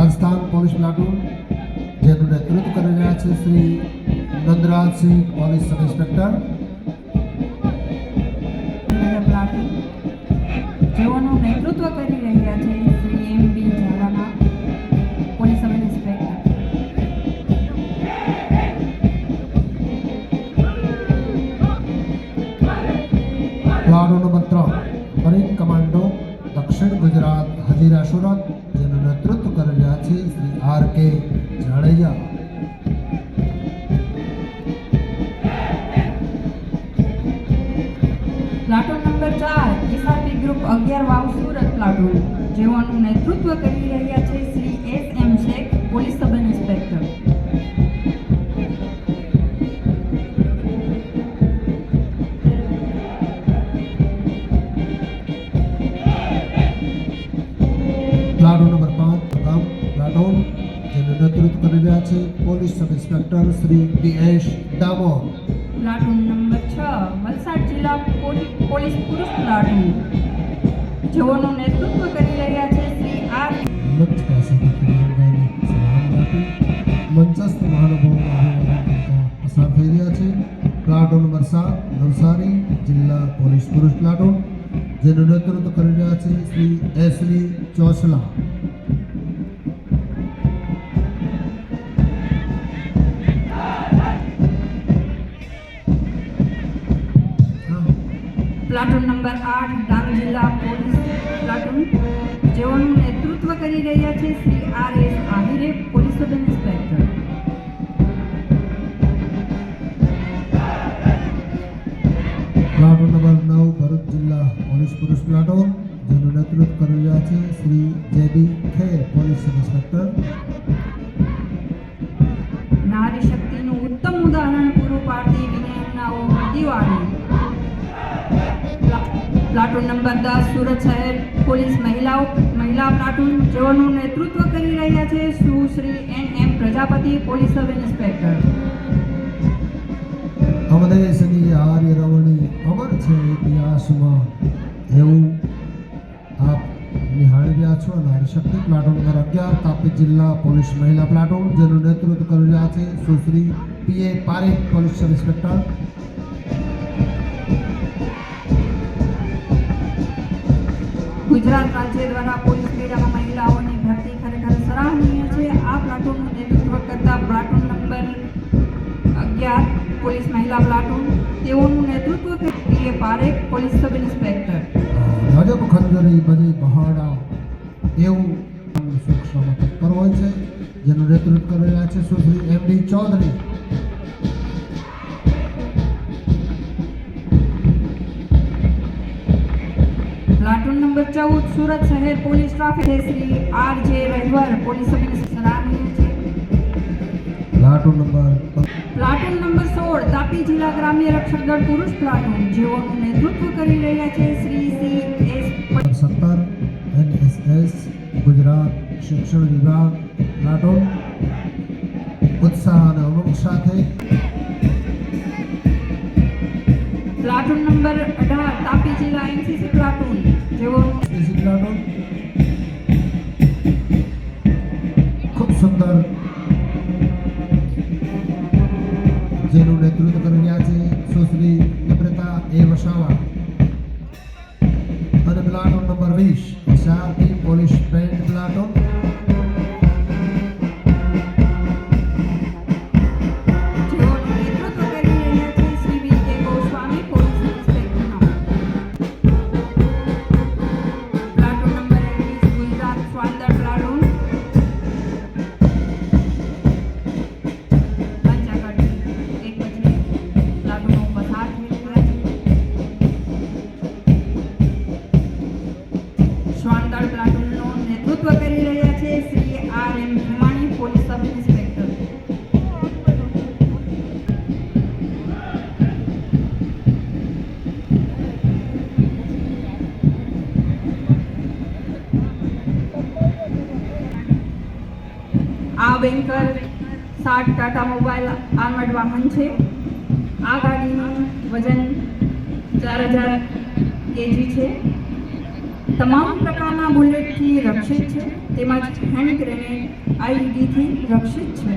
Rajasthan police platoon જેનું નેતૃત્વ કરી રહ્યા છે Shri Nandrajsinh police sub inspector. Platoon જેઓનું નેતૃત્વ કરી રહ્યા છે શ્રી એમ.બી. ઝાલાના police sub inspector. Platoon number 3 marine commando દક્ષિણ ગુજરાત હજીરા સુરત જેનું નેતૃત્વ કરી રહ્યા છે Shri R K. Jadeja. Platoon number 4 SRP group 11 Vav Surat platoon જેઓનું નેતૃત્વ કરી રહ્યા છે Shri S M. Shaikh police sub inspector. Platoon number 5 ગામ પ્લાટૂન જેનું નેતૃત્વ કરી રહ્યા છે police sub inspector Shri D S. Damor. Platoon number 6 Valsad જિલ્લા પોલીસ પુરુષ પ્લાટૂન જેઓનું નેતૃત્વ કરી રહ્યા છે શ્રી આર. મંચ પાસેથી તિરંગાને સલામ આપી મંચસ્થ મહાનુભાવો પસાર થઈ રહ્યા છે. પ્લાટૂન નંબર 7 નવસારી જિલ્લા પોલીસ પુરુષ પ્લાટૂન જેનું નેતૃત્વ કરી રહ્યા છે શ્રી એસ.ડી. ચોસલા. પ્લાટૂન નંબર 8 ડાંગ જિલ્લા પોલીસ પ્લાટૂન જેઓનું નેતૃત્વ કરી રહ્યા છે Shri R S. Ahire police sub inspector. Platoon number 9 Bharuch જિલ્લા પોલીસ પુરુષ પ્લાટૂન જેનું નેતૃત્વ કરી રહ્યા છે Shri J B. Kher police sub inspector. નારી શક્તિનું ઉત્તમ ઉદાહરણ પૂરું પાડતી વિનયનાઓ દિવાળી. પ્લાટૂન નંબર 10 સુરત શહેર પોલીસ મહિલા પ્લાટૂન જેઓનું નેતૃત્વ કરી રહ્યા છે Sushri N M. Prajapati police sub inspector. અમદેશની આર્ય રવણી અમર છે ઇતિહાસમાં એવું આપ નિહાળી રહ્યા છો. નારી શક્તિ પ્લાટૂન નંબર 11 તાપી જિલ્લા પોલીસ મહિલા પ્લાટૂન જેનું નેતૃત્વ કરી રહ્યા છે Sushri P A. Parekh police sub inspector. Gujarat રાજ્ય દ્વારા પોલીસ બેડામાં મહિલાઓની ભરતી ખરેખર સરાહનીય છે. આ પ્લાટૂનનું નેતૃત્વ કરતા પ્લાટૂન નંબર 11 પોલીસ મહિલા પ્લાટૂન તેઓનું નેતૃત્વ કરી પારેખ પોલીસ સબ ઇન્સ્પેક્ટર. ગજબ ખંજરી બધી પહાડા એવું સુરક્ષામાં તત્પર હોય છે જેનું નેતૃત્વ કરી રહ્યા છે Sushri M D. Chaudhari. Platoon number 14 Surat શહેર police traffic Shri R J. Rahevar police sub inspector સરાહનીય છે. પ્લાટૂન નંબર 16 તાપી જિલ્લા ગ્રામ્ય રક્ષક દળ પુરુષ પ્લાટૂન જેઓનું નેતૃત્વ કરી રહ્યા છે શ્રી સી.એસ. 17 એન.એસ.એસ. ગુજરાત શિક્ષણ વિભાગ પ્લાટૂન ઉત્સાહ અને ઉમંગ સાથે. પ્લાટૂન નંબર 18 તાપી જિલ્લા એનસીસી પ્લાટૂન જેઓ પ્લાટૂન ખૂબ સુંદર જેનું નેતૃત્વ કરી રહ્યા છે સુશ્રી નમ્રતા એ. વસાવા. અને platoon number 20 SRP police band platoon જેઓનું નેતૃત્વ કરી રહ્યા છે Shri V K. Goswami police inspector. Platoon number 21 Gujarat સ્વાતંત્ર્ય પ્લાટૂન એક પછી પ્લાટૂનો પસાર થઈ રહ્યા છે. શ્વાનદળ પ્લાટૂનનું નેતૃત્વ કરી રહ્યા છે Shri R M. Bhimani police sub inspector. આ બેન્કર 60 ટાટા મોબાઈલ આર્મર્ડ વાહન છે. આ ગાડીનું વજન 4000 kg છે. તમામ પ્રકારના બુલેટથી રક્ષિત છે. તેમજ હેન્ડ ગ્રેનેડ આઈઈડીથી રક્ષિત છે.